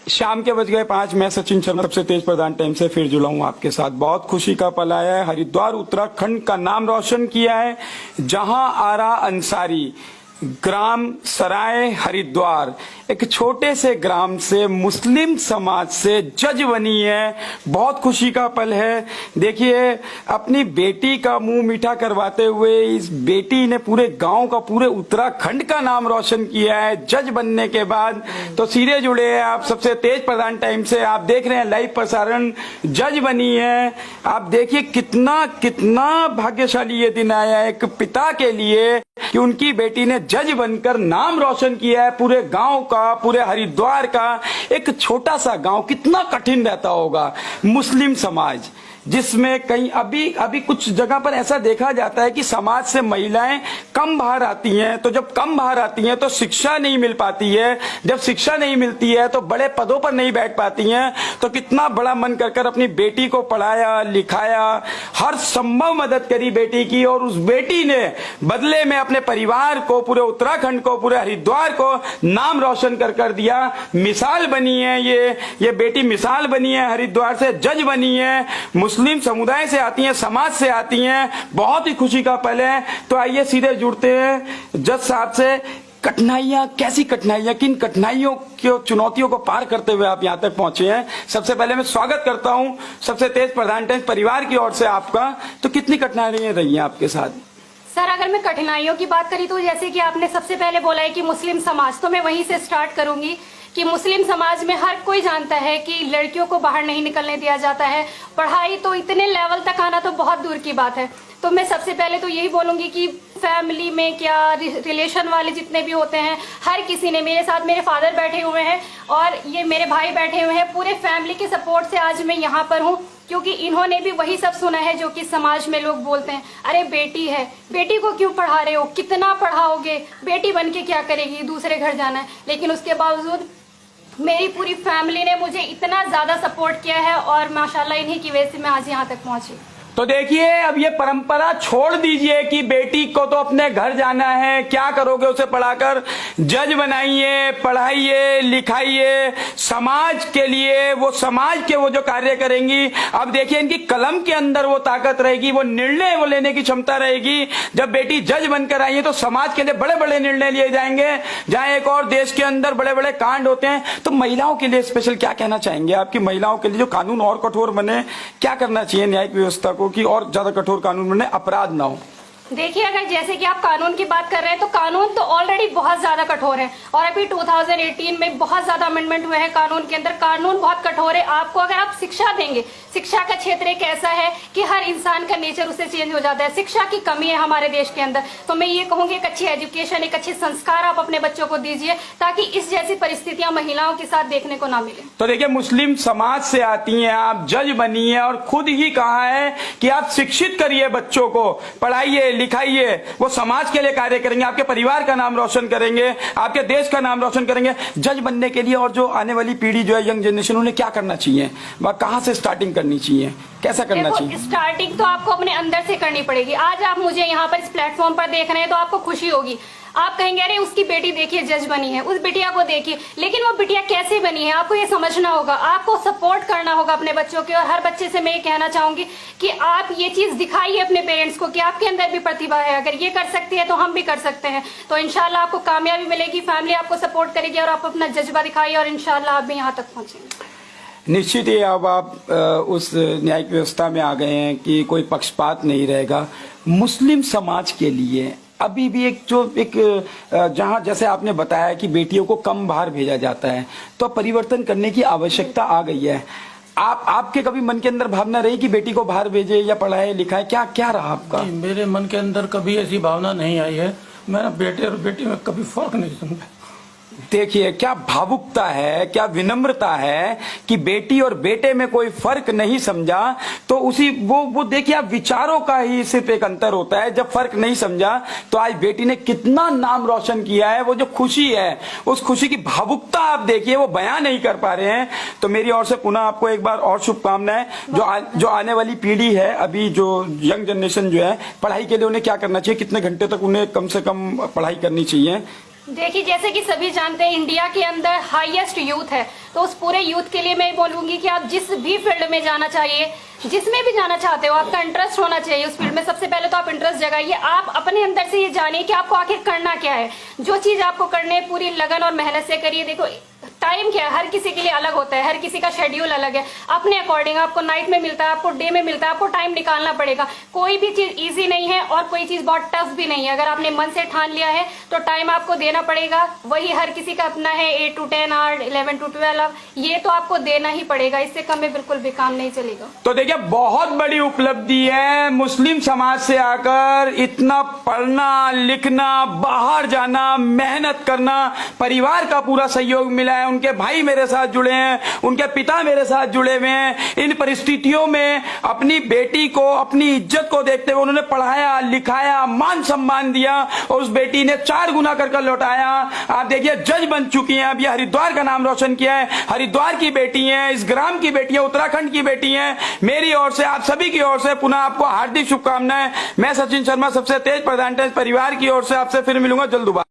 शाम के बज गए 5। मैं सचिन शर्मा सबसे तेज प्रधान टाइम से फिर जुड़ा हूं आपके साथ। बहुत खुशी का पल आया है। हरिद्वार उत्तराखंड का नाम रोशन किया है, जहां आरा अंसारी ग्राम सराय हरिद्वार एक छोटे से ग्राम से मुस्लिम समाज से जज बनी है। बहुत खुशी का पल है। देखिए, अपनी बेटी का मुंह मीठा करवाते हुए इस बेटी ने पूरे गांव का, पूरे उत्तराखंड का नाम रोशन किया है जज बनने के बाद। तो सीधे जुड़े हैं आप सबसे तेज प्रधान टाइम से। आप देख रहे हैं लाइव प्रसारण। जज बनी है। आप देखिए कितना कितना भाग्यशाली ये दिन आया है एक पिता के लिए कि उनकी बेटी ने जज बनकर नाम रोशन किया है। पूरे गांव का, पूरे हरिद्वार का, एक छोटा सा गांव कितना कठिन रहता होगा। मुस्लिम समाज जिसमें कहीं अभी कुछ जगह पर ऐसा देखा जाता है कि समाज से महिलाएं कम बाहर आती हैं। तो जब कम बाहर आती हैं तो शिक्षा नहीं मिल पाती है। जब शिक्षा नहीं मिलती है तो बड़े पदों पर नहीं बैठ पाती हैं। तो कितना बड़ा मन कर अपनी बेटी को पढ़ाया लिखाया, हर संभव मदद करी बेटी की। और उस बेटी ने बदले में अपने परिवार को, पूरे उत्तराखंड को, पूरे हरिद्वार को नाम रोशन कर दिया। मिसाल बनी है ये बेटी मिसाल बनी है। हरिद्वार से जज बनी है। मुस्लिम समुदाय से आती हैं, समाज से आती हैं। बहुत ही खुशी का पल है। तो आइए सीधे जुड़ते हैं जज साहब से। कठिनाइयां, कैसी कठिनाइयां, किन कठिनाइयों की चुनौतियों को पार करते हुए आप यहां तक पहुंचे हैं? सबसे पहले मैं स्वागत करता हूं सबसे तेज प्रधान टाइम्स परिवार की ओर से आपका। तो कितनी कठिनाइयां रही हैं आपके साथ? सर, अगर मैं कठिनाइयों की बात करी तो जैसे कि आपने सबसे पहले बोला है कि मुस्लिम समाज, तो मैं वहीं से स्टार्ट करूंगी कि मुस्लिम समाज में हर कोई जानता है कि लड़कियों को बाहर नहीं निकलने दिया जाता है। पढ़ाई तो इतने लेवल तक आना तो बहुत दूर की बात है। तो मैं सबसे पहले तो यही बोलूंगी कि फैमिली में क्या रिलेशन वाले जितने भी होते हैं, हर किसी ने, मेरे साथ मेरे फादर बैठे हुए हैं और ये मेरे भाई बैठे हुए हैं, पूरे फैमिली के सपोर्ट से आज मैं यहाँ पर हूँ। क्योंकि इन्होंने भी वही सब सुना है जो कि समाज में लोग बोलते हैं, अरे बेटी है, बेटी को क्यों पढ़ा रहे हो, कितना पढ़ाओगे, बेटी बन के क्या करेगी, दूसरे घर जाना है। लेकिन उसके बावजूद मेरी पूरी फैमिली ने मुझे इतना ज्यादा सपोर्ट किया है और माशाल्लाह इन्हीं की वजह से मैं आज यहाँ तक पहुंची। तो देखिए, अब ये परंपरा छोड़ दीजिए कि बेटी को तो अपने घर जाना है, क्या करोगे उसे पढ़ाकर। जज बनाइए, पढ़ाइए, लिखाइए, समाज के लिए, वो समाज के वो जो कार्य करेंगी। अब देखिए, इनकी कलम के अंदर वो ताकत रहेगी, वो निर्णय वो लेने की क्षमता रहेगी। जब बेटी जज बनकर आई है तो समाज के लिए बड़े बड़े निर्णय लिए जाएंगे। जहां एक और देश के अंदर बड़े बड़े कांड होते हैं, तो महिलाओं के लिए स्पेशल क्या कहना चाहेंगे? आपकी महिलाओं के लिए जो कानून और कठोर बने, क्या करना चाहिए न्यायिक व्यवस्था को कि और ज्यादा कठोर कानून बने, अपराध ना हो? देखिए, अगर जैसे कि आप कानून की बात कर रहे हैं तो कानून तो ऑलरेडी बहुत ज्यादा कठोर है और अभी 2018 में बहुत ज्यादा अमेंडमेंट हुए हैं कानून के अंदर। कानून बहुत कठोर है। आपको अगर आप शिक्षा देंगे, शिक्षा का क्षेत्र एक ऐसा है कि हर इंसान का नेचर उससे चेंज हो जाता है। शिक्षा की कमी है हमारे देश के अंदर। तो मैं ये कहूंगी एक अच्छी एजुकेशन, एक अच्छे संस्कार आप अपने बच्चों को दीजिए ताकि इस जैसी परिस्थितियां महिलाओं के साथ देखने को ना मिले। तो देखिए, मुस्लिम समाज से आती हैं, आप जज बनी है और खुद ही कहा है कि आप शिक्षित करिए बच्चों को, पढ़ाइए लिखाइए, वो समाज के लिए कार्य करेंगे, आपके परिवार का नाम रोशन करेंगे, आपके देश का नाम रोशन करेंगे। जज बनने के लिए और जो आने वाली पीढ़ी जो है, यंग जनरेशन, उन्हें क्या करना चाहिए? वह कहां से स्टार्टिंग करनी चाहिए, कैसा करना चाहिए? स्टार्टिंग तो आपको अपने अंदर से करनी पड़ेगी। आज आप मुझे यहाँ पर इस प्लेटफॉर्म पर देख रहे हैं तो आपको खुशी होगी। आप कहेंगे अरे उसकी बेटी देखिए जज बनी है, उस बिटिया को देखिए, लेकिन वो बिटिया कैसे बनी है आपको ये समझना होगा। आपको सपोर्ट करना होगा अपने बच्चों के। और हर बच्चे से मैं ये कहना चाहूंगी कि आप ये चीज दिखाइए अपने पेरेंट्स को कि आपके अंदर भी प्रतिभा है। अगर ये कर सकती है तो हम भी कर सकते हैं। तो इंशाल्लाह आपको कामयाबी मिलेगी, फैमिली आपको सपोर्ट करेगी और आप अपना जज्बा दिखाइए और इंशाल्लाह आप भी यहाँ तक पहुंचेंगे। निश्चित ही अब आप उस न्यायिक व्यवस्था में आ गए हैं कि कोई पक्षपात नहीं रहेगा। मुस्लिम समाज के लिए अभी भी एक जहां जैसे आपने बताया कि बेटियों को कम बाहर भेजा जाता है, तो परिवर्तन करने की आवश्यकता आ गई है। आपके कभी मन के अंदर भावना रही कि बेटी को बाहर भेजे या पढ़ाए लिखाए, क्या रहा आपका? मेरे मन के अंदर कभी ऐसी भावना नहीं आई है। मैंने बेटे और बेटी में कभी फर्क नहीं समझा। देखिए, क्या भावुकता है, क्या विनम्रता है कि बेटी और बेटे में कोई फर्क नहीं समझा। तो उसी वो देखिए, आप विचारों का ही सिर्फ एक अंतर होता है। जब फर्क नहीं समझा तो आज बेटी ने कितना नाम रोशन किया है। वो जो खुशी है, उस खुशी की भावुकता आप देखिए, वो बयां नहीं कर पा रहे हैं। तो मेरी ओर से पुनः आपको एक बार और शुभकामनाएं। जो आने वाली पीढ़ी है, अभी जो यंग जनरेशन जो है, पढ़ाई के लिए उन्हें क्या करना चाहिए? कितने घंटे तक उन्हें कम से कम पढ़ाई करनी चाहिए? देखिए, जैसे कि सभी जानते हैं इंडिया के अंदर हाईएस्ट यूथ है, तो उस पूरे यूथ के लिए मैं बोलूंगी कि आप जिस भी फील्ड में जाना चाहिए, जिसमें भी जाना चाहते हो, आपका इंटरेस्ट होना चाहिए उस फील्ड में। सबसे पहले तो आप इंटरेस्ट जगाइए, आप अपने अंदर से ये जानिए कि आपको आखिर करना क्या है। जो चीज आपको करनी है पूरी लगन और मेहनत से करिए। देखो, टाइम क्या है, हर किसी के लिए अलग होता है, हर किसी का शेड्यूल अलग है। अपने अकॉर्डिंग आपको नाइट में मिलता है, आपको डे में मिलता है, आपको टाइम निकालना पड़ेगा। कोई भी चीज इजी नहीं है और कोई चीज बहुत टफ भी नहीं है। अगर आपने मन से ठान लिया है तो टाइम आपको देना पड़ेगा। वही हर किसी का अपना है, 8 to 10 आवर, 11 to 12 ये तो आपको देना ही पड़ेगा। इससे कम में बिल्कुल भी काम नहीं चलेगा। तो देखिए, बहुत बड़ी उपलब्धि है मुस्लिम समाज से आकर इतना पढ़ना लिखना, बाहर जाना, मेहनत करना, परिवार का पूरा सहयोग मिला है। उनके भाई मेरे साथ जुड़े हैं, उनके पिता मेरे साथ जुड़े हुए हैं। इन परिस्थितियों में अपनी बेटी को, अपनी इज्जत को देखते हुए उन्होंने पढ़ाया लिखाया, मान सम्मान दिया और उस बेटी ने 4 गुना कर लौटाया। आप देखिए, जज बन चुकी हैं, अब ये हरिद्वार का नाम रोशन किया है। हरिद्वार की बेटी हैं, इस ग्राम की बेटी है, उत्तराखंड की बेटी हैं। मेरी ओर से, आप सभी की ओर से पुनः आपको हार्दिक शुभकामनाएं। मैं सचिन शर्मा, सबसे तेज प्रधान परिवार की ओर से आपसे फिर मिलूंगा जल्द।